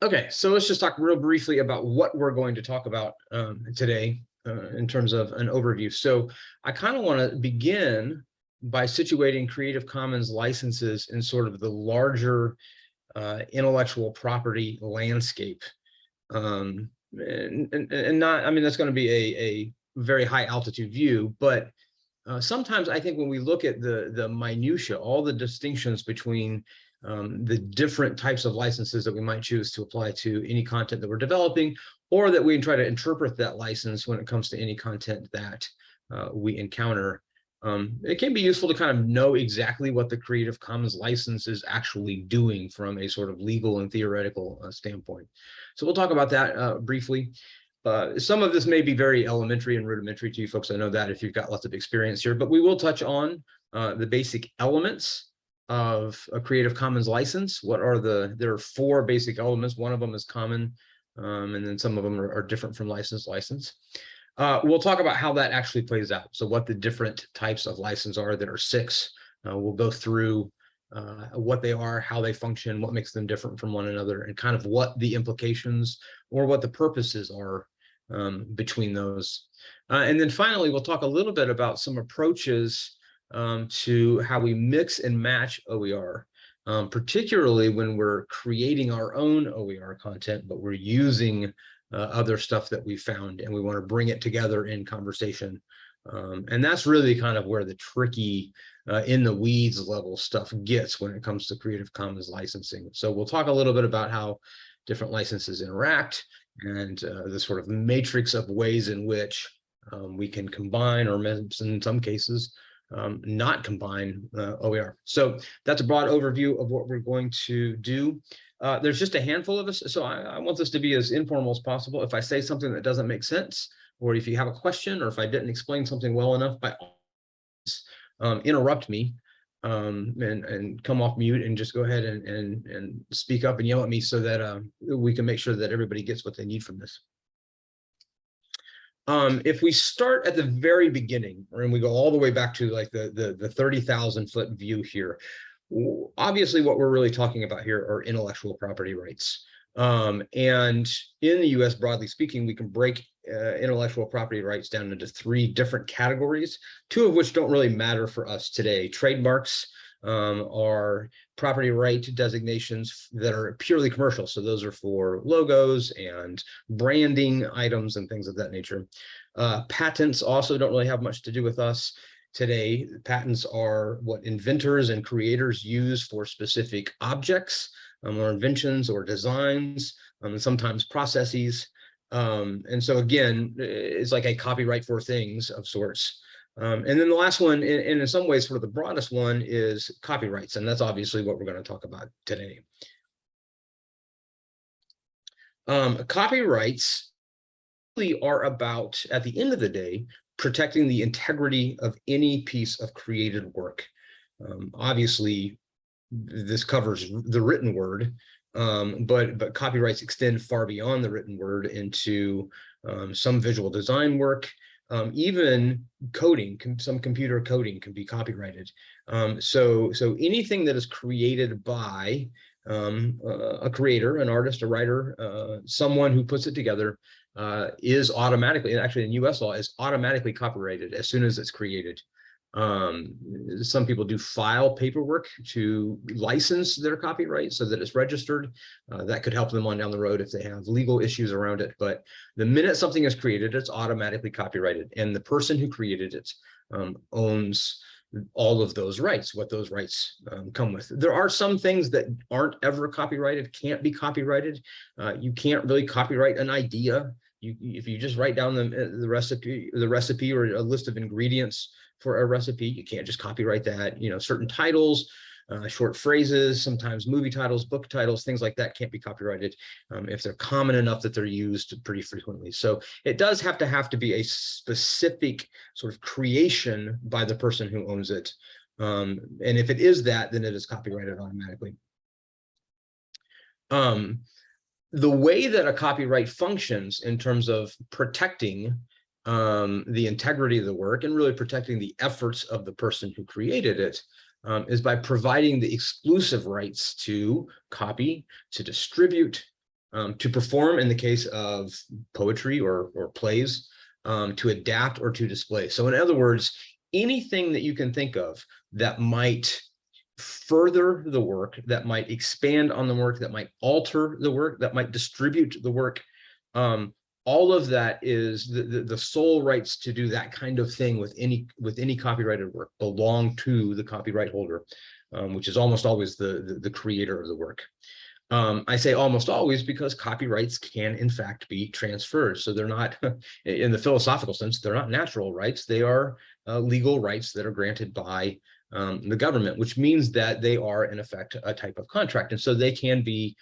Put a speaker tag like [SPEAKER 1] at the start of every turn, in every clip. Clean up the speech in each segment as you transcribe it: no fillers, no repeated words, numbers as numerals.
[SPEAKER 1] Okay, so let's just talk real briefly about what we're going to talk about today in terms of an overview. So I kind of want to begin by situating Creative Commons licenses in sort of the larger intellectual property landscape. And not, I mean, that's going to be a very high altitude view, but sometimes I think when we look at the minutia, all the distinctions between the different types of licenses that we might choose to apply to any content that we're developing, or that we can try to interpret that license when it comes to any content that we encounter. It can be useful to kind of know exactly what the Creative Commons license is actually doing from a sort of legal and theoretical standpoint. So we'll talk about that briefly. Some of this may be very elementary and rudimentary to you folks. I know that if you've got lots of experience here, but we will touch on the basic elements of a Creative Commons license. There are 4 basic elements. One of them is common, and then some of them are different from license. We'll talk about how that actually plays out. So what the different types of license are. There are 6. We'll go through what they are, how they function, what makes them different from one another, and kind of what the implications or what the purposes are between those. And then finally, we'll talk a little bit about some approaches to how we mix and match OER, particularly when we're creating our own OER content, but we're using other stuff that we found and we want to bring it together in conversation. And that's really kind of where the tricky in the weeds level stuff gets when it comes to Creative Commons licensing. So we'll talk a little bit about how different licenses interact and the sort of matrix of ways in which we can combine, or in some cases, not combine OER. So that's a broad overview of what we're going to do. There's just a handful of us, so I want this to be as informal as possible. If I say something that doesn't make sense, or if you have a question, or if I didn't explain something well enough, by all means, interrupt me and come off mute and just go ahead and speak up and yell at me so that we can make sure that everybody gets what they need from this. If we start at the very beginning, and we go all the way back to like the 30,000-foot view here, obviously what we're really talking about here are intellectual property rights. And in the US, broadly speaking, we can break intellectual property rights down into 3 different categories, 2 of which don't really matter for us today. Trademarks are property right designations that are purely commercial. So those are for logos and branding items and things of that nature. Patents also don't really have much to do with us today. Patents are what inventors and creators use for specific objects or inventions or designs, and sometimes processes. And so again, it's like a copyright for things of sorts. And then the last one, and in some ways sort of the broadest one, is copyrights. And that's obviously what we're going to talk about today. Copyrights really are about, at the end of the day, protecting the integrity of any piece of created work. Obviously, this covers the written word, but copyrights extend far beyond the written word into some visual design work. Even coding, some computer coding can be copyrighted. So anything that is created by a creator, an artist, a writer, someone who puts it together is automatically, and actually in US law, is automatically copyrighted as soon as it's created. Some people do file paperwork to license their copyright so that it's registered. That could help them on down the road if they have legal issues around it. But the minute something is created, it's automatically copyrighted. And the person who created it owns all of those rights, what those rights come with. There are some things that aren't ever copyrighted, can't be copyrighted. You can't really copyright an idea. If you just write down the recipe or a list of ingredients for a recipe, you can't just copyright that. You know, certain titles, short phrases, sometimes movie titles, book titles, things like that can't be copyrighted if they're common enough that they're used pretty frequently. So it does have to be a specific sort of creation by the person who owns it. And if it is that, then it is copyrighted automatically. The way that a copyright functions in terms of protecting the integrity of the work and really protecting the efforts of the person who created it is by providing the exclusive rights to copy, to distribute, to perform in the case of poetry or plays, to adapt or to display. So in other words, anything that you can think of that might further the work, that might expand on the work, that might alter the work, that might distribute the work, all of that is the sole rights to do that kind of thing with any copyrighted work belong to the copyright holder, which is almost always the creator of the work. I say almost always because copyrights can in fact be transferred. So they're not, in the philosophical sense, they're not natural rights. They are legal rights that are granted by the government, which means that they are in effect a type of contract. And so they can be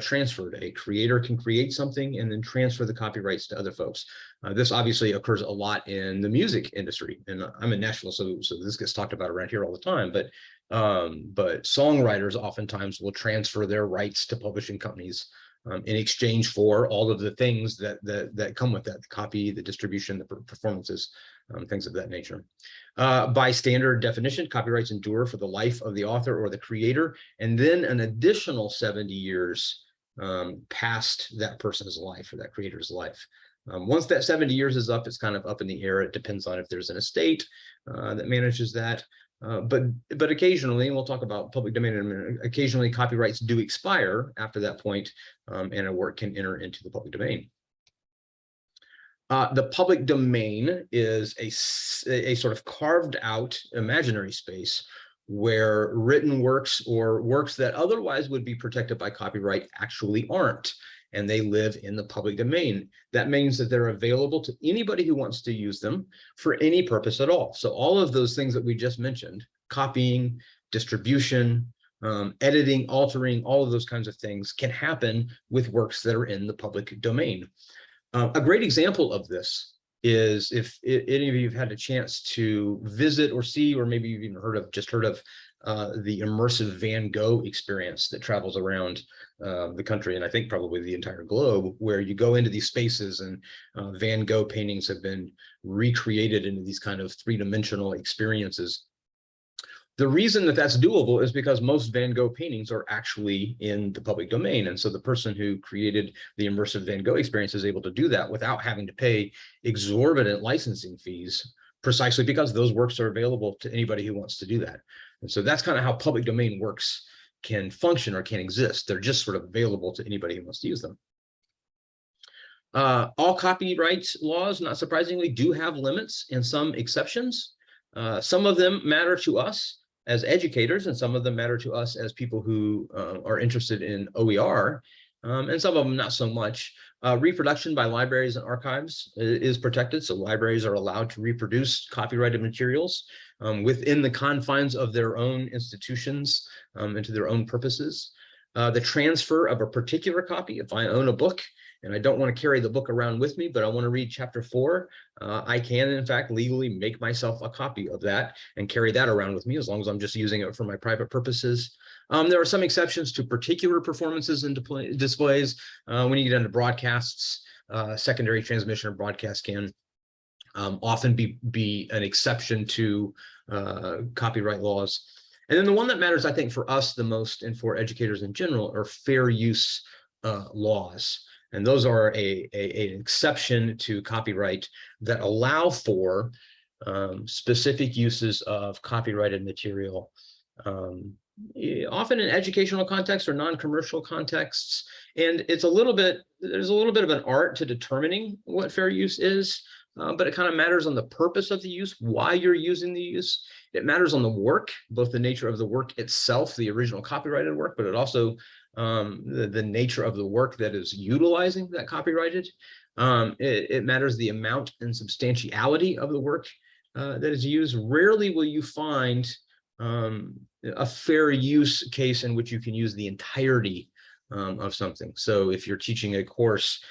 [SPEAKER 1] transferred. A creator can create something and then transfer the copyrights to other folks. This obviously occurs a lot in the music industry. And I'm in Nashville, so this gets talked about around here all the time. But songwriters oftentimes will transfer their rights to publishing companies in exchange for all of the things that come with that: the copy, the distribution, the performances, things of that nature. By standard definition, copyrights endure for the life of the author or the creator, and then an additional 70 years past that person's life or that creator's life. Once that 70 years is up, it's kind of up in the air. It depends on if there's an estate that manages that. But occasionally, and we'll talk about public domain in a minute, occasionally copyrights do expire after that point, and a work can enter into the public domain. The public domain is a sort of carved out imaginary space where written works or works that otherwise would be protected by copyright actually aren't, and they live in the public domain. That means that they're available to anybody who wants to use them for any purpose at all. So all of those things that we just mentioned, copying, distribution, editing, altering, all of those kinds of things can happen with works that are in the public domain. A great example of this is if any of you have had a chance to visit or see, or maybe you've even just heard of the immersive Van Gogh experience that travels around the country, and I think probably the entire globe, where you go into these spaces and Van Gogh paintings have been recreated into these kind of three-dimensional experiences. The reason that that's doable is because most Van Gogh paintings are actually in the public domain. And so the person who created the immersive Van Gogh experience is able to do that without having to pay exorbitant licensing fees, precisely because those works are available to anybody who wants to do that. And so that's kind of how public domain works can function or can exist. They're just sort of available to anybody who wants to use them. All copyright laws, not surprisingly, do have limits and some exceptions. Some of them matter to us as educators, and some of them matter to us as people who are interested in OER, and some of them not so much. Reproduction by libraries and archives is protected, so libraries are allowed to reproduce copyrighted materials within the confines of their own institutions and to their own purposes. The transfer of a particular copy, if I own a book and I don't want to carry the book around with me, but I want to read chapter 4, I can, in fact, legally make myself a copy of that and carry that around with me as long as I'm just using it for my private purposes. There are some exceptions to particular performances and displays. When you get into broadcasts, secondary transmission or broadcast can often be an exception to copyright laws. And then the one that matters, I think, for us the most and for educators in general are fair use laws. And those are an exception to copyright that allow for specific uses of copyrighted material, often in educational contexts or non-commercial contexts. And there's a little bit of an art to determining what fair use is, but it kind of matters on the purpose of the use, why you're using the use. It matters on the work, both the nature of the work itself, the original copyrighted work, but it also the nature of the work that is utilizing that copyrighted. It matters the amount and substantiality of the work that is used. Rarely will you find a fair use case in which you can use the entirety of something. So if you're teaching a course,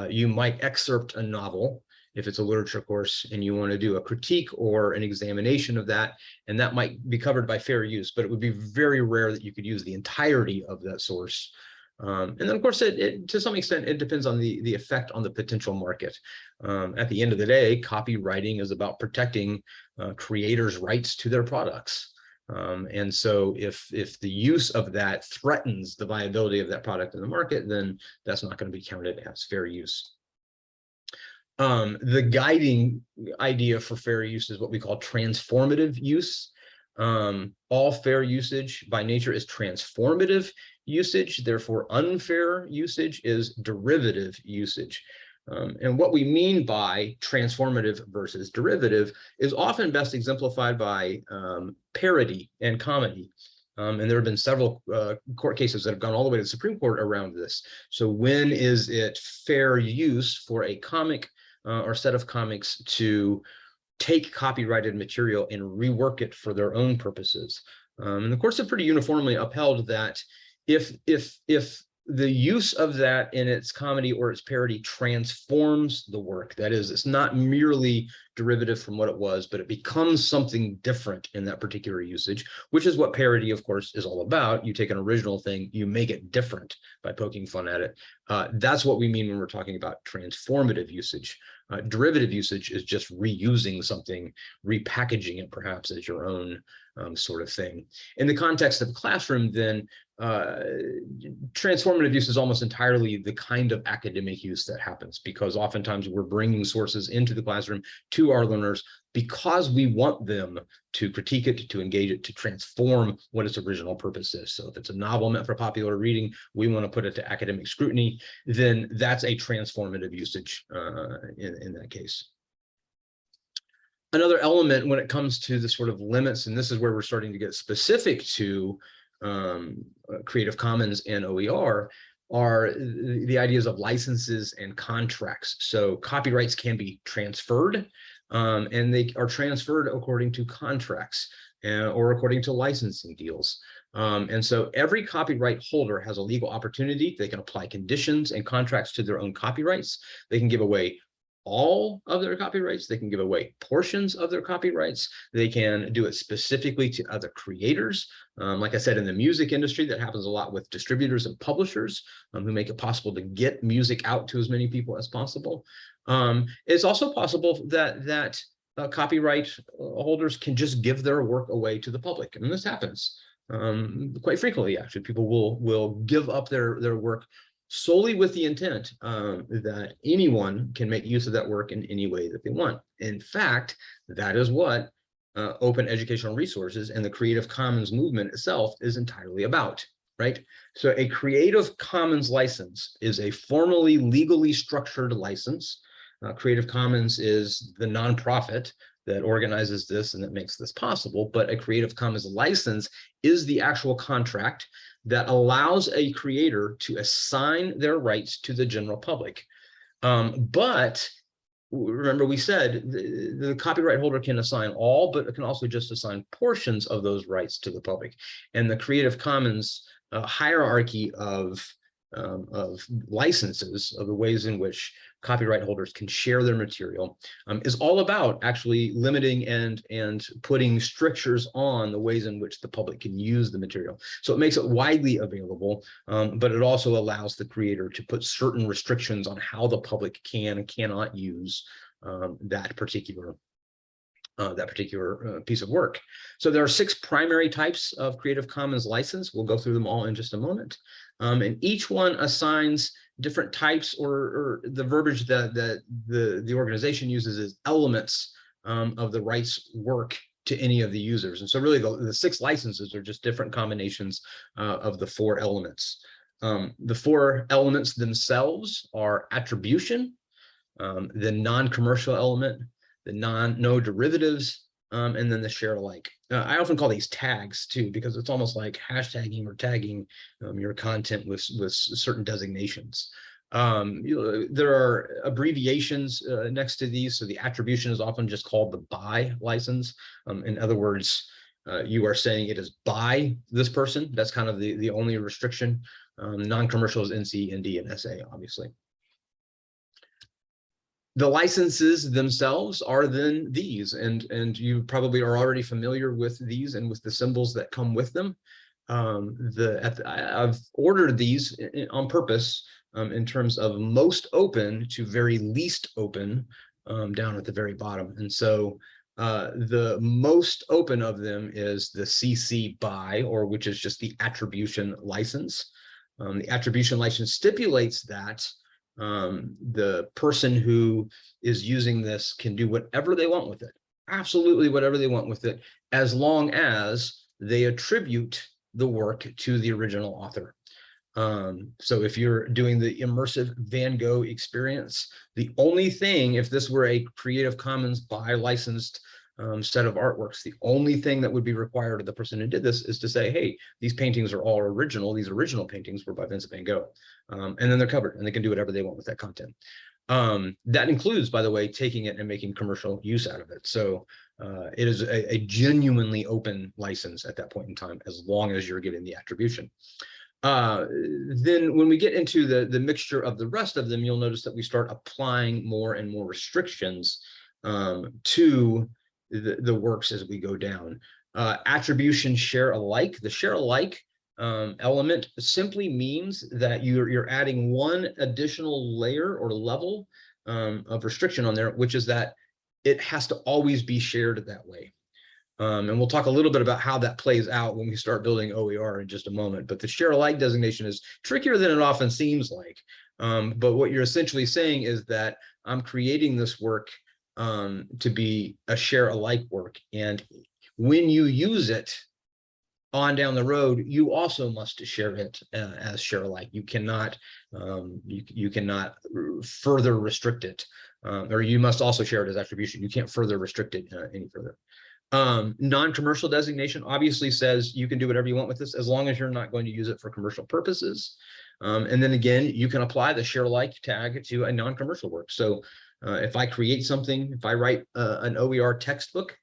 [SPEAKER 1] you might excerpt a novel if it's a literature course and you want to do a critique or an examination of that, and that might be covered by fair use, but it would be very rare that you could use the entirety of that source. And then, of course, to some extent, it depends on the effect on the potential market. At the end of the day, copywriting is about protecting creators' rights to their products. And so if the use of that threatens the viability of that product in the market, then that's not going to be counted as fair use. The guiding idea for fair use is what we call transformative use. All fair usage by nature is transformative usage, therefore unfair usage is derivative usage. And what we mean by transformative versus derivative is often best exemplified by parody and comedy. And there have been several court cases that have gone all the way to the Supreme Court around this. So when is it fair use for a comic or set of comics to take copyrighted material and rework it for their own purposes? And the courts have pretty uniformly upheld that if the use of that in its comedy or its parody transforms the work, that is, it's not merely derivative from what it was, but it becomes something different in that particular usage, which is what parody, of course, is all about. You take an original thing, you make it different by poking fun at it. That's what we mean when we're talking about transformative usage. Derivative usage is just reusing something, repackaging it perhaps as your own sort of thing. In the context of a classroom, then, transformative use is almost entirely the kind of academic use that happens, because oftentimes we're bringing sources into the classroom to our learners because we want them to critique it, to engage it, to transform what its original purpose is. So if it's a novel meant for popular reading, we want to put it to academic scrutiny, then that's a transformative usage in that case. Another element when it comes to the sort of limits, and this is where we're starting to get specific to Creative Commons and OER, are the ideas of licenses and contracts. So copyrights can be transferred, and they are transferred according to contracts or according to licensing deals. And so every copyright holder has a legal opportunity. They can apply conditions and contracts to their own copyrights. They can give away all of their copyrights. They can give away portions of their copyrights. They can do it specifically to other creators. Like I said, in the music industry, that happens a lot with distributors and publishers who make it possible to get music out to as many people as possible. It's also possible that copyright holders can just give their work away to the public. And this happens quite frequently, actually. People will give up their work solely with the intent that anyone can make use of that work in any way that they want. In fact, that is what open educational resources and the Creative Commons movement itself is entirely about, right? So a Creative Commons license is a formally, legally structured license. Creative Commons is the nonprofit that organizes this and that makes this possible, but a Creative Commons license is the actual contract that allows a creator to assign their rights to the general public. But remember, we said the copyright holder can assign all, but it can also just assign portions of those rights to the public. And the Creative Commons hierarchy of licenses, of the ways in which copyright holders can share their material, is all about actually limiting and putting strictures on the ways in which the public can use the material. So it makes it widely available, but it also allows the creator to put certain restrictions on how the public can and cannot use that particular piece of work. So there are 6 primary types of Creative Commons license. We'll go through them all in just a moment. And each one assigns different types, or the verbiage that the organization uses is elements of the rights work to any of the users. And so really the 6 licenses are just different combinations of the 4 elements. The 4 elements themselves are attribution, the non-commercial element, the no derivatives, and then the share alike. I often call these tags too, because it's almost like hashtagging or tagging your content with certain designations. There are abbreviations next to these. So the attribution is often just called the by license. In other words, you are saying it is by this person. That's kind of the only restriction. Non-commercial is NC, ND, and SA, obviously. The licenses themselves are then these, and you probably are already familiar with these and with the symbols that come with them. I've ordered these on purpose in terms of most open to very least open down at the very bottom. And so The most open of them is the CC BY, or which is just the attribution license. The attribution license stipulates that the person who is using this can do whatever they want with it, absolutely whatever they want with it, as long as they attribute the work to the original author. So if you're doing the immersive Van Gogh experience, the only thing, if this were a Creative Commons by licensed set of artworks, the only thing that would be required of the person who did this is to say, hey, these paintings are all original. These original paintings were by Vincent Van Gogh. And then they're covered and they can do whatever they want with that content. That includes, by the way, taking it and making commercial use out of it. So it is a genuinely open license at that point in time, as long as you're getting the attribution. Then when we get into the mixture of the rest of them, you'll notice that we start applying more and more restrictions to the works as we go down. Attribution share alike. The share alike element simply means that you're adding one additional layer or level of restriction on there, which is that it has to always be shared that way. And we'll talk a little bit about how that plays out when we start building OER in just a moment. But the share alike designation is trickier than it often seems like. But what you're essentially saying is that I'm creating this work to be a share alike work. And when you use it on down the road, you also must share it as share alike. You cannot you cannot further restrict it, or you must also share it as attribution. You can't further restrict it any further. Non-commercial designation obviously says you can do whatever you want with this as long as you're not going to use it for commercial purposes. And then again, you can apply the share alike tag to a non-commercial work. So if I create something, if I write an OER textbook,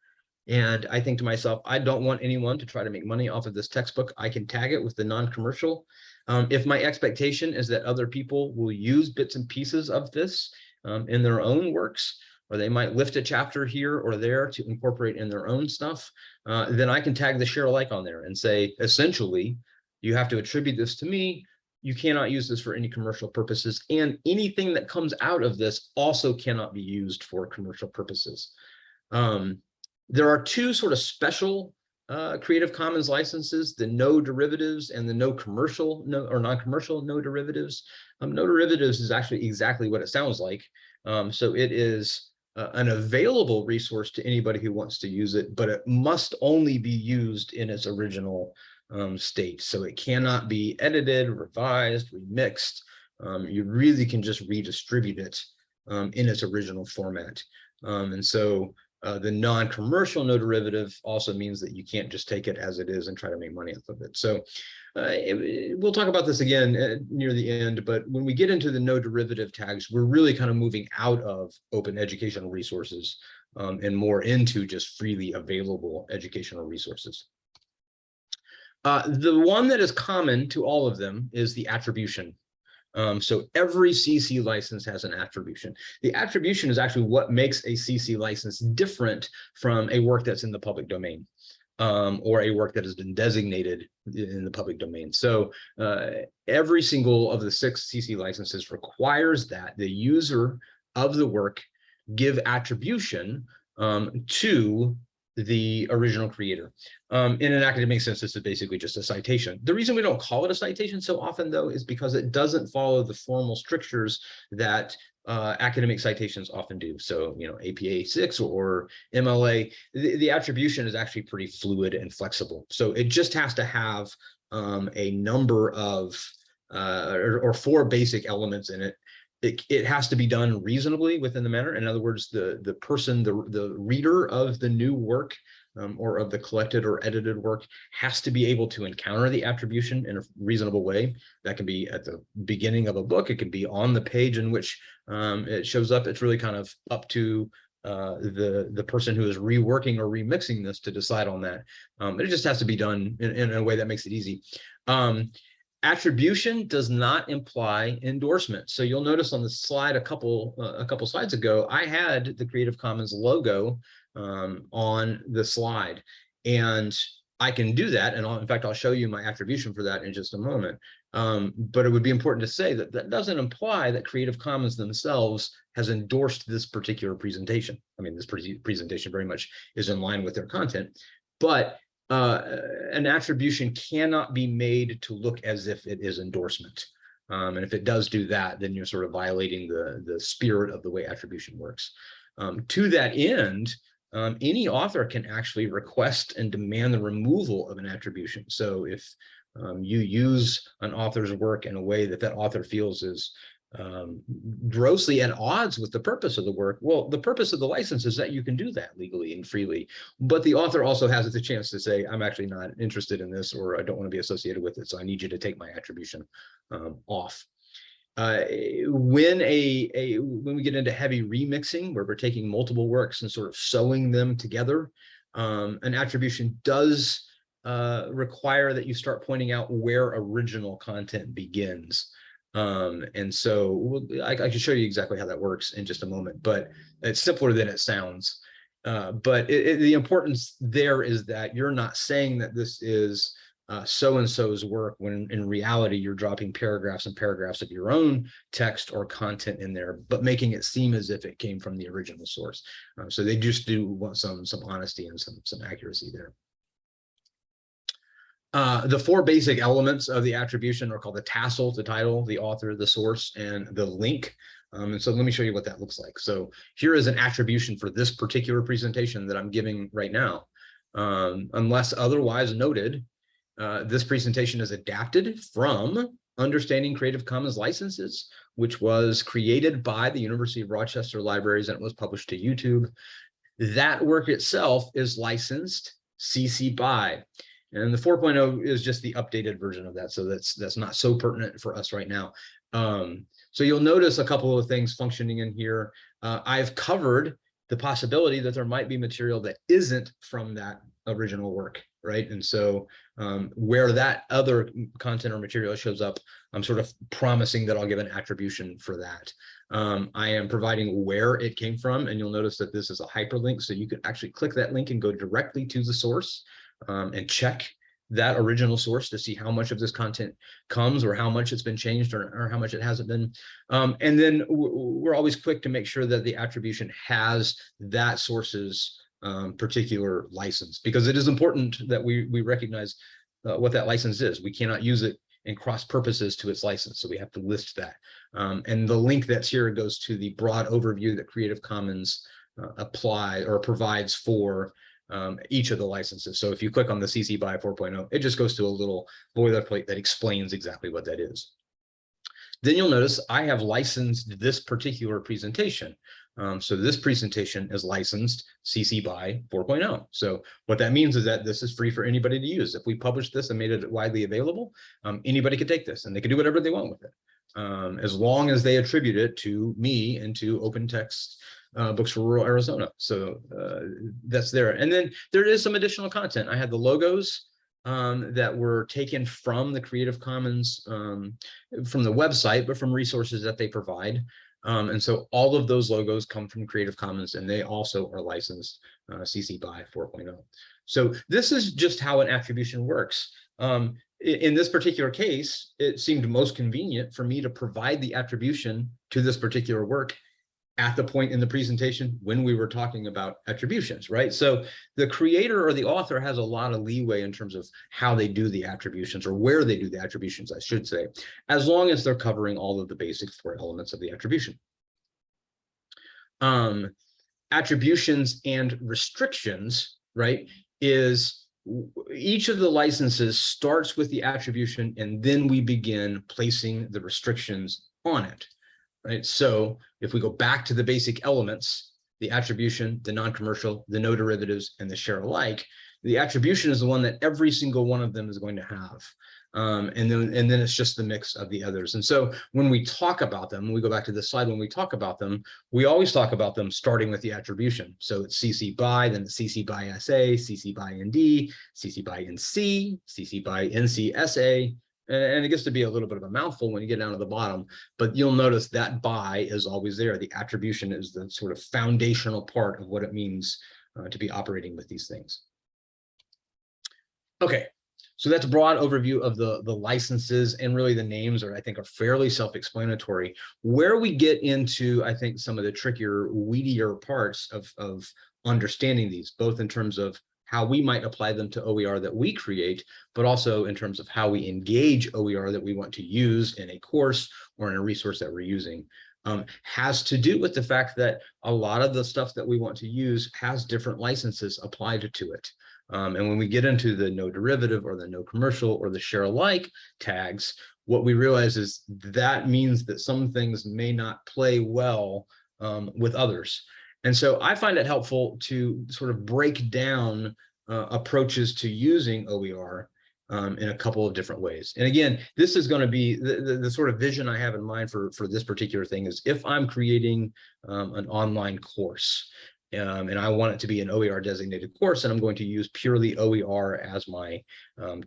[SPEAKER 1] and I think to myself, I don't want anyone to try to make money off of this textbook, I can tag it with the non-commercial. If my expectation is that other people will use bits and pieces of this in their own works, or they might lift a chapter here or there to incorporate in their own stuff, then I can tag the share alike on there and say, essentially, you have to attribute this to me. You cannot use this for any commercial purposes, and anything that comes out of this also cannot be used for commercial purposes. There are two sort of special Creative Commons licenses, the no derivatives and the no commercial or non-commercial no derivatives. No derivatives is actually exactly what it sounds like. So it is an available resource to anybody who wants to use it, but it must only be used in its original state. So it cannot be edited, revised, remixed. You really can just redistribute it in its original format. And so the non-commercial no derivative also means that you can't just take it as it is and try to make money off of it. So we'll talk about this again near the end, but when we get into the no derivative tags, we're really kind of moving out of open educational resources and more into just freely available educational resources. The one that is common to all of them is the attribution. So every CC license has an attribution. The attribution is actually what makes a CC license different from a work that's in the public domain, or a work that has been designated in the public domain. So every single of the 6 CC licenses requires that the user of the work give attribution to the original creator. In an academic sense, this is basically just a citation. The reason we don't call it a citation so often, though, is because it doesn't follow the formal strictures that academic citations often do. So, you know, APA 6 or MLA, the attribution is actually pretty fluid and flexible. So it just has to have a number of or 4 basic elements in it. It has to be done reasonably within the manner. In other words, the person, the reader of the new work or of the collected or edited work has to be able to encounter the attribution in a reasonable way. That can be at the beginning of a book. It can be on the page in which it shows up. It's really kind of up to the person who is reworking or remixing this to decide on that. It just has to be done in a way that makes it easy. Attribution does not imply endorsement. So you'll notice on the slide a couple slides ago, I had the Creative Commons logo on the slide, and I can do that, and in fact, I'll show you my attribution for that in just a moment. But it would be important to say that that doesn't imply that Creative Commons themselves has endorsed this particular presentation. I mean, this presentation very much is in line with their content, but an attribution cannot be made to look as if it is endorsement. And if it does do that, then you're sort of violating the spirit of the way attribution works. To that end, any author can actually request and demand the removal of an attribution. So if you use an author's work in a way that that author feels is grossly at odds with the purpose of the work, well, the purpose of the license is that you can do that legally and freely. But the author also has the chance to say, I'm actually not interested in this, or I don't want to be associated with it, so I need you to take my attribution off. When we get into heavy remixing, where we're taking multiple works and sort of sewing them together, an attribution does require that you start pointing out where original content begins. And so I can show you exactly how that works in just a moment, but it's simpler than it sounds. But the importance there is that you're not saying that this is so-and-so's work, when in reality you're dropping paragraphs and paragraphs of your own text or content in there, but making it seem as if it came from the original source. So they just do want some honesty and some accuracy there. The four basic elements of the attribution are called the tassel, the title, the author, the source, and the link. And so let me show you what that looks like. So here is an attribution for this particular presentation that I'm giving right now. Unless otherwise noted, this presentation is adapted from Understanding Creative Commons Licenses, which was created by the University of Rochester Libraries, and it was published to YouTube. That work itself is licensed CC BY. And the 4.0 is just the updated version of that. So that's not so pertinent for us right now. So you'll notice a couple of things functioning in here. I've covered the possibility that there might be material that isn't from that original work, right? And so where that other content or material shows up, I'm sort of promising that I'll give an attribution for that. I am providing where it came from, and you'll notice that this is a hyperlink, so you can actually click that link and go directly to the source and check that original source to see how much of this content comes, or how much it's been changed, or how much it hasn't been. And then we're always quick to make sure that the attribution has that source's particular license, because it is important that we recognize what that license is. We cannot use it in cross purposes to its license, so we have to list that. And the link that's here goes to the broad overview that Creative Commons provides for each of the licenses. So if you click on the CC BY 4.0, it just goes to a little boilerplate that explains exactly what that is. Then you'll notice I have licensed this particular presentation. So this presentation is licensed CC BY 4.0. So what that means is that this is free for anybody to use. If we published this and made it widely available, anybody could take this and they can do whatever they want with it, as long as they attribute it to me and to Open Text Books for Rural Arizona. So that's there. And then there is some additional content. I had the logos that were taken from the Creative Commons, from the website, but from resources that they provide. And so all of those logos come from Creative Commons, and they also are licensed CC BY 4.0. So this is just how an attribution works. In this particular case, it seemed most convenient for me to provide the attribution to this particular work at the point in the presentation when we were talking about attributions, right? So the creator or the author has a lot of leeway in terms of how they do the attributions, or where they do the attributions, I should say, as long as they're covering all of the basic four elements of the attribution. Attributions and restrictions, right, is each of the licenses starts with the attribution, and then we begin placing the restrictions on it. Right. So if we go back to the basic elements, the attribution, the non-commercial, the no derivatives, and the share alike, the attribution is the one that every single one of them is going to have. And then it's just the mix of the others. And so when we talk about them, when we go back to this slide, when we talk about them, we always talk about them starting with the attribution. So it's CC BY, then the CC BY SA, CC BY ND, CC BY NC, CC BY NC SA. And it gets to be a little bit of a mouthful when you get down to the bottom, but you'll notice that BY is always there. The attribution is the sort of foundational part of what it means to be operating with these things. Okay, so that's a broad overview of the licenses, and really the names are, I think, are fairly self-explanatory. Where we get into, I think, some of the trickier, weedier parts of understanding these, both in terms of how we might apply them to OER that we create, but also in terms of how we engage OER that we want to use in a course or in a resource that we're using, has to do with the fact that a lot of the stuff that we want to use has different licenses applied to it. And when we get into the no derivative or the no commercial or the share alike tags, what we realize is that means that some things may not play well with others. And so I find it helpful to sort of break down approaches to using OER in a couple of different ways. And again, this is going to be the sort of vision I have in mind for this particular thing is if I'm creating an online course, and I want it to be an OER designated course, and I'm going to use purely OER as my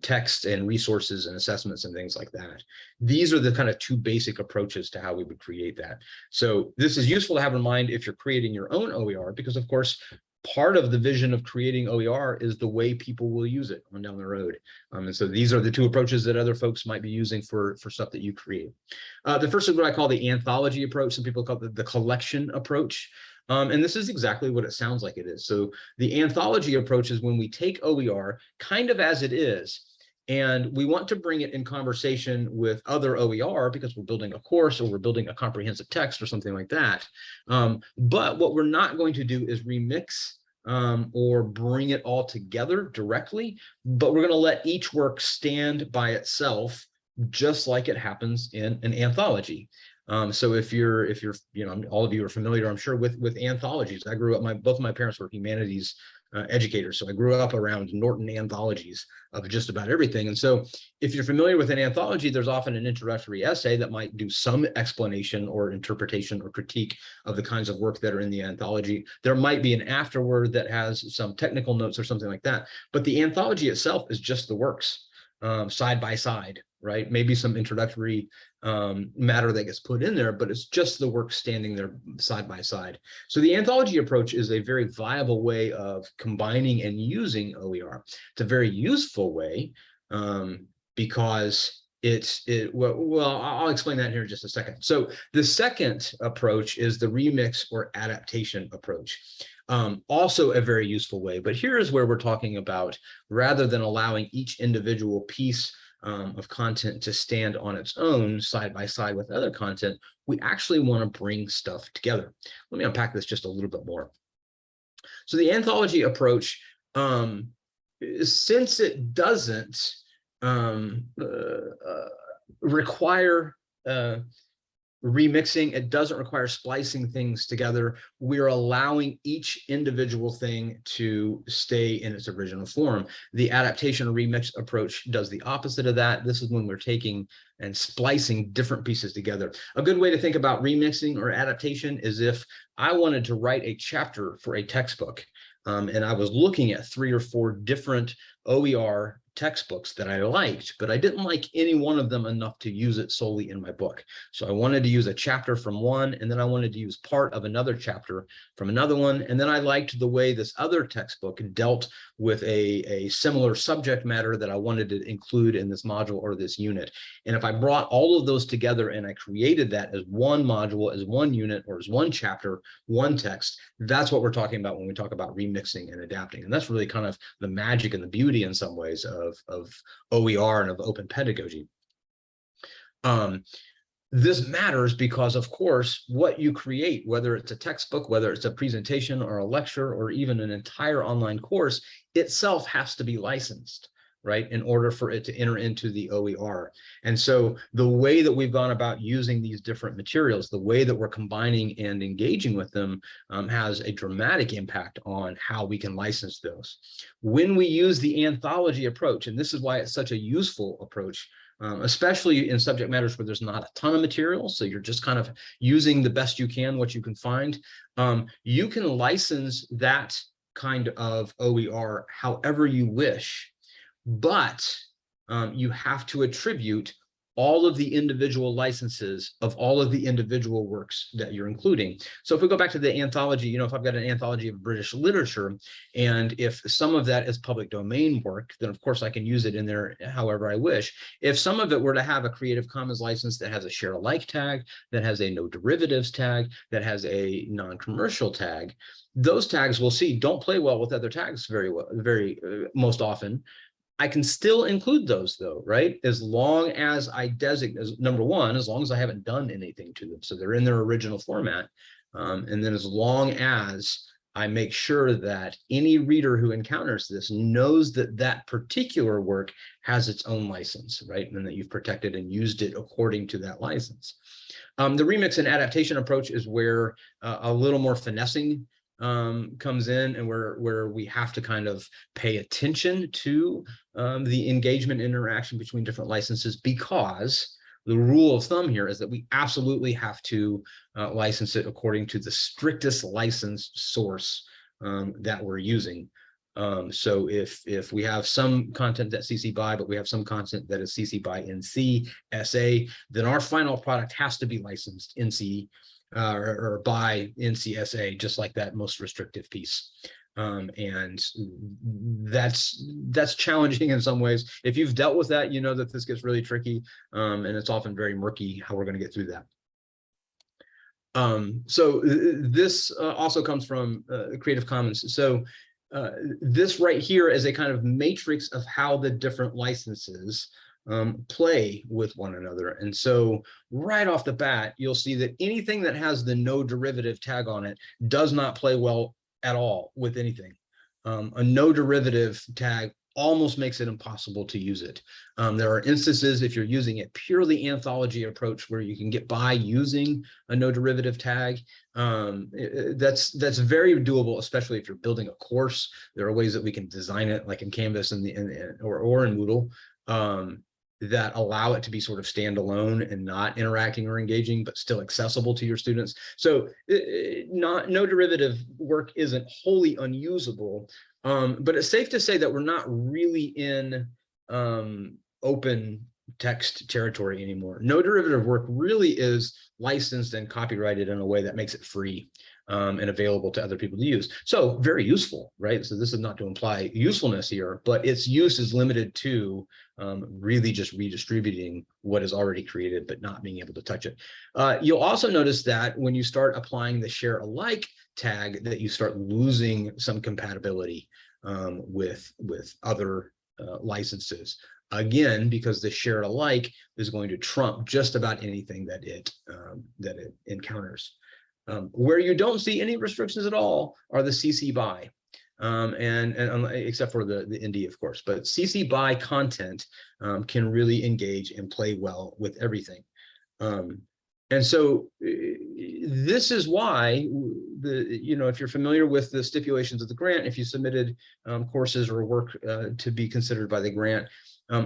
[SPEAKER 1] text and resources and assessments and things like that. These are the kind of two basic approaches to how we would create that. So this is useful to have in mind if you're creating your own OER, because of course, part of the vision of creating OER is the way people will use it on down the road. And so these are the two approaches that other folks might be using for stuff that you create. The first is what I call the anthology approach. Some people call it the collection approach. And this is exactly what it sounds like it is. So the anthology approach is when we take OER kind of as it is, and we want to bring it in conversation with other OER because we're building a course or we're building a comprehensive text or something like that. But what we're not going to do is remix or bring it all together directly, but we're going to let each work stand by itself, just like it happens in an anthology. So if you're, all of you are familiar, I'm sure, with anthologies. I grew up, both of my parents were humanities educators. So I grew up around Norton anthologies of just about everything. And so if you're familiar with an anthology, there's often an introductory essay that might do some explanation or interpretation or critique of the kinds of work that are in the anthology. There might be an afterword that has some technical notes or something like that. But the anthology itself is just the works side by side, right? Maybe some introductory matter that gets put in there, but it's just the work standing there side by side. So the anthology approach is a very viable way of combining and using OER. It's a very useful way because well, I'll explain that here in just a second. So the second approach is the remix or adaptation approach. Also a very useful way, but here is where we're talking about, rather than allowing each individual piece of content to stand on its own side by side with other content, we actually want to bring stuff together. Let me unpack this just a little bit more. So the anthology approach, since it doesn't require remixing, it doesn't require splicing things together, we're allowing each individual thing to stay in its original form. The adaptation remix approach does the opposite of that. This is when we're taking and splicing different pieces together. A good way to think about remixing or adaptation is if I wanted to write a chapter for a textbook, and I was looking at 3 or 4 different OER textbooks that I liked, but I didn't like any one of them enough to use it solely in my book. So I wanted to use a chapter from one, and then I wanted to use part of another chapter from another one. And then I liked the way this other textbook dealt with a similar subject matter that I wanted to include in this module or this unit. And if I brought all of those together and I created that as one module, as one unit, or as one chapter, one text, that's what we're talking about when we talk about remixing and adapting. And that's really kind of the magic and the beauty in some ways of OER and of open pedagogy. This matters because, of course, what you create, whether it's a textbook, whether it's a presentation or a lecture, or even an entire online course, itself has to be licensed, right, in order for it to enter into the OER. And so the way that we've gone about using these different materials, the way that we're combining and engaging with them has a dramatic impact on how we can license those. When we use the anthology approach, and this is why it's such a useful approach, especially in subject matters where there's not a ton of material, so you're just kind of using the best you can, what you can find, you can license that kind of OER however you wish, but you have to attribute all of the individual licenses of all of the individual works that you're including. So if we go back to the anthology, you know, if I've got an anthology of British literature, and if some of that is public domain work, then of course I can use it in there however I wish. If some of it were to have a Creative Commons license that has a share alike tag, that has a no derivatives tag, that has a non-commercial tag, those tags we'll see don't play well with other tags most often. I can still include those though, right? As long as I designate, as number one, as long as I haven't done anything to them. So they're in their original format. And then as long as I make sure that any reader who encounters this knows that that particular work has its own license, right? And that you've protected and used it according to that license. The remix and adaptation approach is where a little more finessing comes in, and where we have to kind of pay attention to the engagement interaction between different licenses, because the rule of thumb here is that we absolutely have to license it according to the strictest license source that we're using. So if we have some content that's CC BY, but we have some content that is CC BY NC SA, then our final product has to be licensed NC or by NCSA, just like that most restrictive piece. And that's challenging in some ways. If you've dealt with that, you know that this gets really tricky, and it's often very murky how we're going to get through that. So this also comes from Creative Commons. So this right here is a kind of matrix of how the different licenses play with one another. And so right off the bat, you'll see that anything that has the no derivative tag on it does not play well at all with anything. A no derivative tag almost makes it impossible to use it. There are instances, if you're using a purely anthology approach, where you can get by using a no derivative tag. That's very doable, especially if you're building a course. There are ways that we can design it, like in Canvas or in Moodle, that allow it to be sort of standalone and not interacting or engaging, but still accessible to your students. So no derivative work isn't wholly unusable, but it's safe to say that we're not really in open text territory anymore. No derivative work really is licensed and copyrighted in a way that makes it free and available to other people to use. So very useful, right? So this is not to imply usefulness here, but its use is limited to really just redistributing what is already created, but not being able to touch it. You'll also notice that when you start applying the share alike tag, that you start losing some compatibility with other licenses. Again, because the share alike is going to trump just about anything that it encounters. Where you don't see any restrictions at all are the CC BY, and except for the ND, of course, but CC BY content can really engage and play well with everything. And so this is why if you're familiar with the stipulations of the grant, if you submitted courses or work to be considered by the grant,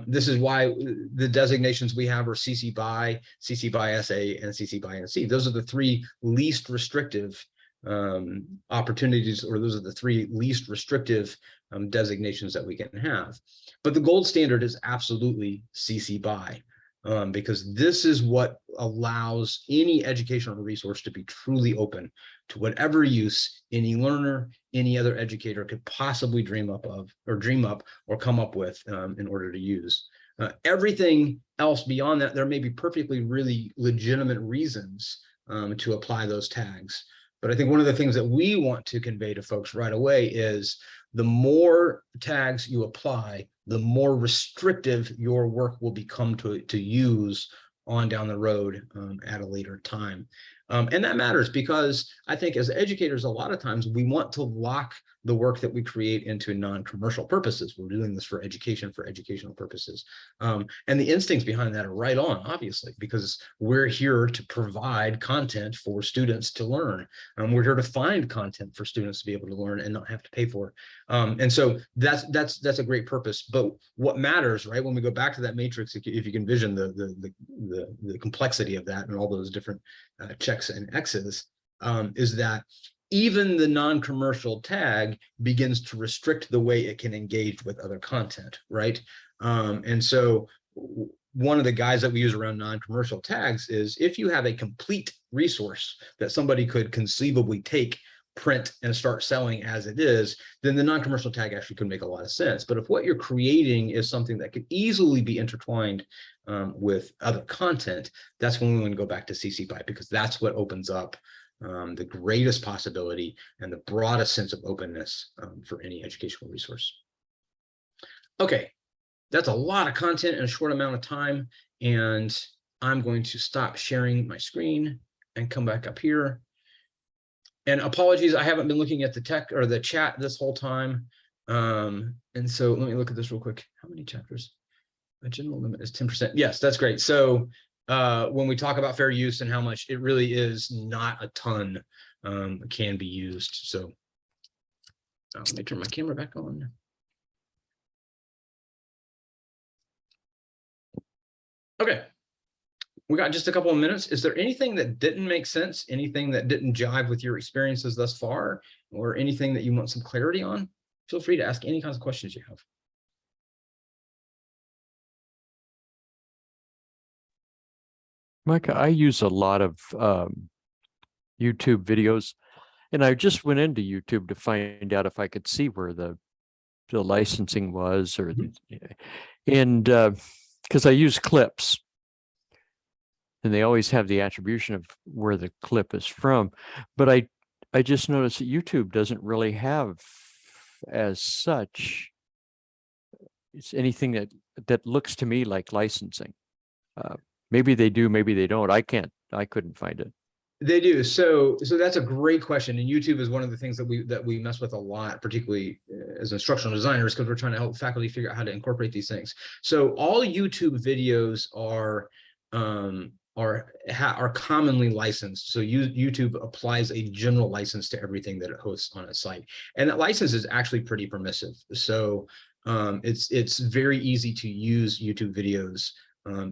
[SPEAKER 1] this is why the designations we have are CC BY, CC BY SA, and CC BY NC. Those are the three least restrictive opportunities, or those are the three least restrictive designations that we can have. But the gold standard is absolutely CC BY. Because this is what allows any educational resource to be truly open to whatever use any learner, any other educator could possibly dream up or come up with in order to use. Everything else beyond that, there may be perfectly really legitimate reasons to apply those tags. But I think one of the things that we want to convey to folks right away is the more tags you apply, the more restrictive your work will become to use on down the road at a later time. And that matters, because I think as educators, a lot of times we want to lock the work that we create into non-commercial purposes. We're doing this for education, for educational purposes. And the instincts behind that are right on, obviously, because we're here to provide content for students to learn. We're here to find content for students to be able to learn and not have to pay for. And so that's a great purpose. But what matters, right, when we go back to that matrix, if you can envision the complexity of that and all those different checks and X's, is that even the non-commercial tag begins to restrict the way it can engage with other content, right? And so one of the guides that we use around non-commercial tags is if you have a complete resource that somebody could conceivably take, print, and start selling as it is, then the non-commercial tag actually could make a lot of sense. But if what you're creating is something that could easily be intertwined with other content, that's when we want to go back to CC BY, because that's what opens up the greatest possibility and the broadest sense of openness for any educational resource. Okay, that's a lot of content in a short amount of time, and I'm going to stop sharing my screen and come back up here. And apologies, I haven't been looking at the tech or the chat this whole time. And so let me look at this real quick. How many chapters? The general limit is 10%. Yes, that's great. So when we talk about fair use and how much, it really is not a ton can be used. So let me turn my camera back on. Okay, we got just a couple of minutes. Is there anything that didn't make sense? Anything that didn't jive with your experiences thus far, or anything that you want some clarity on? Feel free to ask any kinds of questions you have.
[SPEAKER 2] Micah, I use a lot of YouTube videos, and I just went into YouTube to find out if I could see where the licensing was, or and because I use clips, and they always have the attribution of where the clip is from. But I just noticed that YouTube doesn't really have as such it's anything that looks to me like licensing. Maybe they do, maybe they don't. I couldn't find it.
[SPEAKER 1] They do. So that's a great question. And YouTube is one of the things that we mess with a lot, particularly as instructional designers, because we're trying to help faculty figure out how to incorporate these things. So all YouTube videos are commonly licensed. So YouTube applies a general license to everything that it hosts on its site, and that license is actually pretty permissive. So it's very easy to use YouTube videos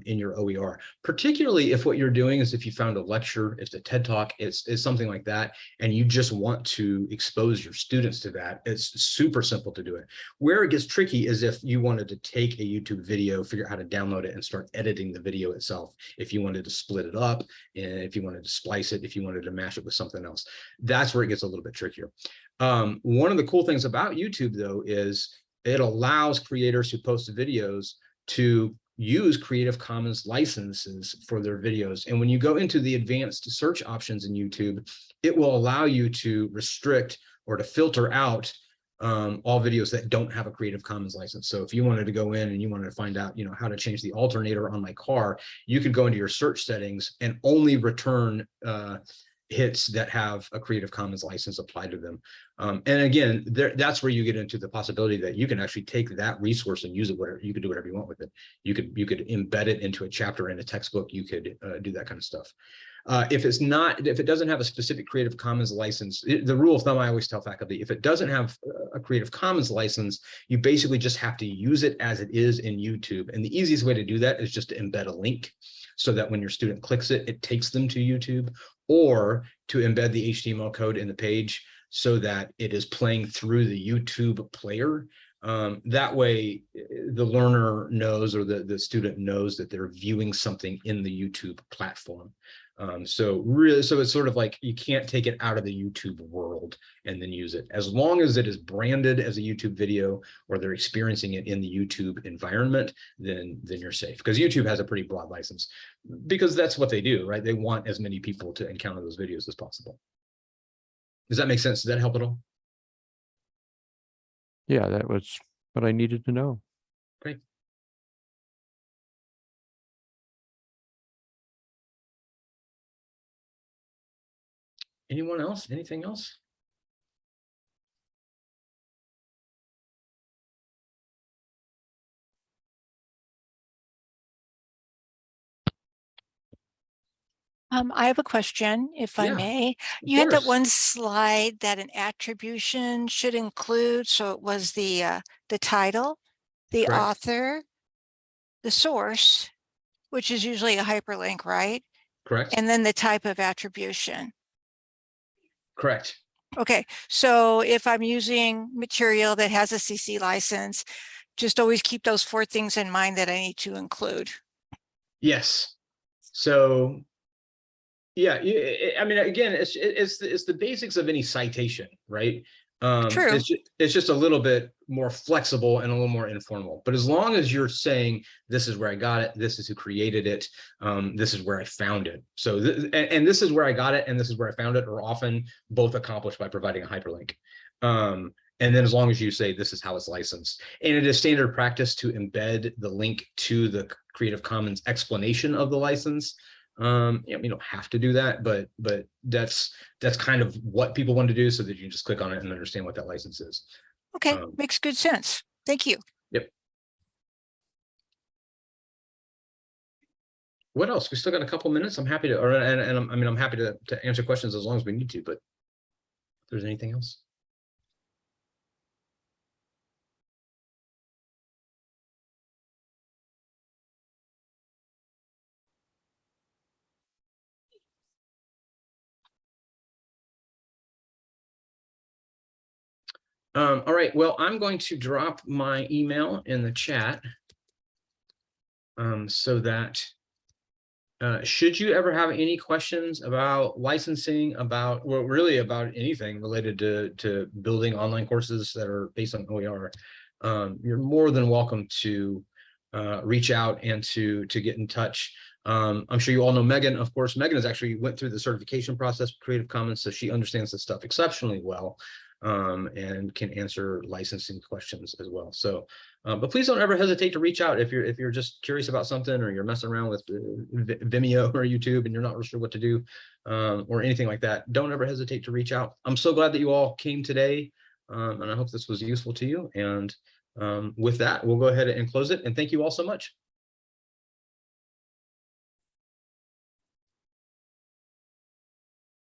[SPEAKER 1] in your OER, particularly if what you're doing is if you found a lecture, if it's a TED Talk, it's something like that, and you just want to expose your students to that. It's super simple to do it. Where it gets tricky is if you wanted to take a YouTube video, figure out how to download it, and start editing the video itself. If you wanted to split it up, and if you wanted to splice it, if you wanted to mash it with something else, that's where it gets a little bit trickier. One of the cool things about YouTube, though, is it allows creators who post videos to use Creative Commons licenses for their videos. And when you go into the advanced search options in YouTube, it will allow you to restrict or to filter out all videos that don't have a Creative Commons license. So if you wanted to go in and you wanted to find out, how to change the alternator on my car, you could go into your search settings and only return hits that have a Creative Commons license applied to them. And again, that's where you get into the possibility that you can actually take that resource and use it whatever. You could do whatever you want with it. You could embed it into a chapter in a textbook. You could do that kind of stuff. If it doesn't have a specific Creative Commons license, the rule of thumb I always tell faculty, if it doesn't have a Creative Commons license, you basically just have to use it as it is in YouTube. And the easiest way to do that is just to embed a link so that when your student clicks it, it takes them to YouTube, or to embed the HTML code in the page so that it is playing through the YouTube player. That way the learner knows, or the student knows, that they're viewing something in the YouTube platform. So it's sort of like you can't take it out of the YouTube world and then use it. As long as it is branded as a YouTube video, or they're experiencing it in the YouTube environment, then you're safe, because YouTube has a pretty broad license, because that's what they do, right? They want as many people to encounter those videos as possible. Does that make sense? Does that help at all?
[SPEAKER 2] Yeah, that was what I needed to know.
[SPEAKER 1] Great. Anyone else? Anything else?
[SPEAKER 3] I have a question, if I may. You had that one slide that an attribution should include. So it was the title, the
[SPEAKER 1] Correct.
[SPEAKER 3] author, the source, which is usually a hyperlink, right?
[SPEAKER 1] Correct.
[SPEAKER 3] And then the type of attribution.
[SPEAKER 1] Correct.
[SPEAKER 3] Okay, so if I'm using material that has a CC license, just always keep those 4 things in mind that I need to include.
[SPEAKER 1] Yes. So yeah, I mean, again, it's the basics of any citation, right?
[SPEAKER 3] True.
[SPEAKER 1] It's just a little bit more flexible and a little more informal. But as long as you're saying this is where I got it, this is who created it, this is where I found it. So and this is where I got it, and this is where I found it, are often both accomplished by providing a hyperlink. And then as long as you say this is how it's licensed, and it is standard practice to embed the link to the Creative Commons explanation of the license. You don't have to do that, but that's kind of what people want to do, so that you can just click on it and understand what that license is.
[SPEAKER 3] Okay, makes good sense. Thank you.
[SPEAKER 1] Yep. What else? We still got a couple minutes. I'm happy to, I'm happy to answer questions as long as we need to, but if there's anything else. All right, well, I'm going to drop my email in the chat so that should you ever have any questions about licensing, about, well, really about anything related to building online courses that are based on OER, you're more than welcome to reach out and to get in touch. I'm sure you all know Megan. Of course, Megan has actually went through the certification process for Creative Commons, so she understands this stuff exceptionally well, and can answer licensing questions as well. So, but please don't ever hesitate to reach out if you're just curious about something, or you're messing around with Vimeo or YouTube and you're not really sure what to do, or anything like that. Don't ever hesitate to reach out. I'm so glad that you all came today, and I hope this was useful to you. And with that, we'll go ahead and close it. And thank you all so much.